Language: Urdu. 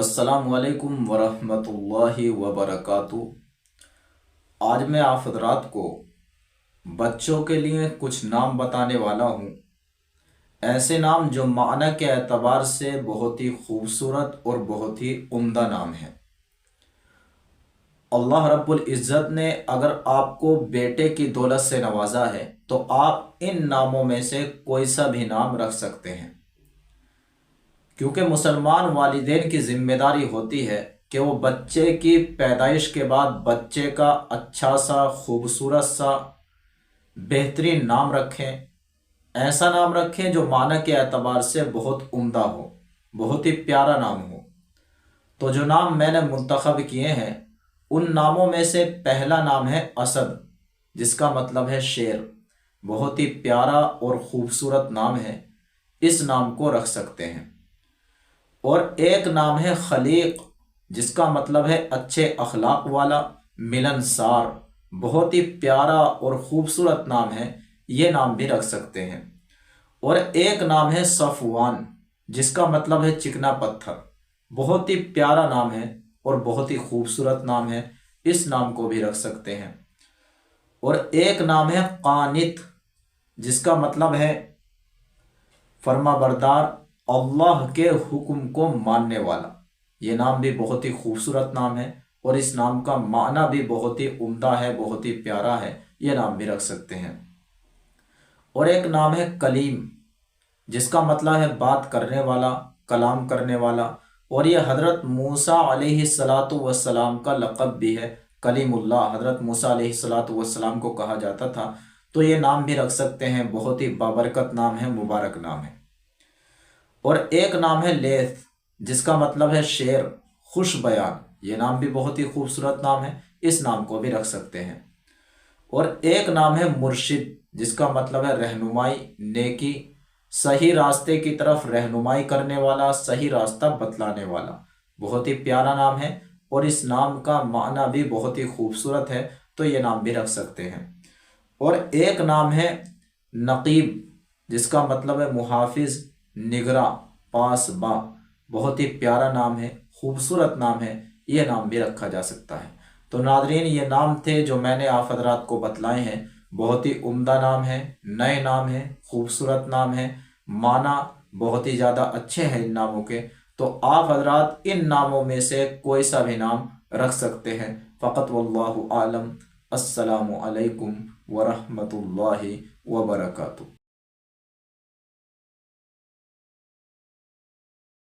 السلام علیکم ورحمۃ اللہ وبرکاتہ۔ آج میں آپ حضرات کو بچوں کے لیے کچھ نام بتانے والا ہوں، ایسے نام جو معنی کے اعتبار سے بہت ہی خوبصورت اور بہت ہی عمدہ نام ہیں۔ اللہ رب العزت نے اگر آپ کو بیٹے کی دولت سے نوازا ہے تو آپ ان ناموں میں سے کوئی سا بھی نام رکھ سکتے ہیں، کیونکہ مسلمان والدین کی ذمہ داری ہوتی ہے کہ وہ بچے کی پیدائش کے بعد بچے کا اچھا سا خوبصورت سا بہترین نام رکھیں، ایسا نام رکھیں جو معنی کے اعتبار سے بہت عمدہ ہو، بہت ہی پیارا نام ہو۔ تو جو نام میں نے منتخب کیے ہیں ان ناموں میں سے پہلا نام ہے اسد، جس کا مطلب ہے شیر۔ بہت ہی پیارا اور خوبصورت نام ہے، اس نام کو رکھ سکتے ہیں۔ اور ایک نام ہے خلیق، جس کا مطلب ہے اچھے اخلاق والا، ملنسار۔ بہت ہی پیارا اور خوبصورت نام ہے، یہ نام بھی رکھ سکتے ہیں۔ اور ایک نام ہے صفوان، جس کا مطلب ہے چکنا پتھر۔ بہت ہی پیارا نام ہے اور بہت ہی خوبصورت نام ہے، اس نام کو بھی رکھ سکتے ہیں۔ اور ایک نام ہے قانت، جس کا مطلب ہے فرما بردار، اللہ کے حکم کو ماننے والا۔ یہ نام بھی بہت ہی خوبصورت نام ہے اور اس نام کا معنی بھی بہت ہی عمدہ ہے، بہت ہی پیارا ہے، یہ نام بھی رکھ سکتے ہیں۔ اور ایک نام ہے کلیم، جس کا مطلب ہے بات کرنے والا، کلام کرنے والا، اور یہ حضرت موسیٰ علیہ السلام کا لقب بھی ہے۔ کلیم اللہ، حضرت موسیٰ علیہ السلام کو کہا جاتا تھا، تو یہ نام بھی رکھ سکتے ہیں۔ بہت ہی بابرکت نام ہے، مبارک نام ہے۔ اور ایک نام ہے لیث، جس کا مطلب ہے شیر، خوش بیان۔ یہ نام بھی بہت ہی خوبصورت نام ہے، اس نام کو بھی رکھ سکتے ہیں۔ اور ایک نام ہے مرشد، جس کا مطلب ہے رہنمائی، نیکی، صحیح راستے کی طرف رہنمائی کرنے والا، صحیح راستہ بتلانے والا۔ بہت ہی پیارا نام ہے اور اس نام کا معنی بھی بہت ہی خوبصورت ہے، تو یہ نام بھی رکھ سکتے ہیں۔ اور ایک نام ہے نقیب، جس کا مطلب ہے محافظ، نگراں، پاسباں۔ بہت ہی پیارا نام ہے، خوبصورت نام ہے، یہ نام بھی رکھا جا سکتا ہے۔ تو ناظرین، یہ نام تھے جو میں نے آپ حضرات کو بتلائے ہیں۔ بہت ہی عمدہ نام ہے، نئے نام ہے، خوبصورت نام ہے، معنی بہت ہی زیادہ اچھے ہیں ان ناموں کے۔ تو آپ حضرات ان ناموں میں سے کوئی سا بھی نام رکھ سکتے ہیں، فقط واللہ عالم۔ السلام علیکم ورحمۃ اللہ وبرکاتہ۔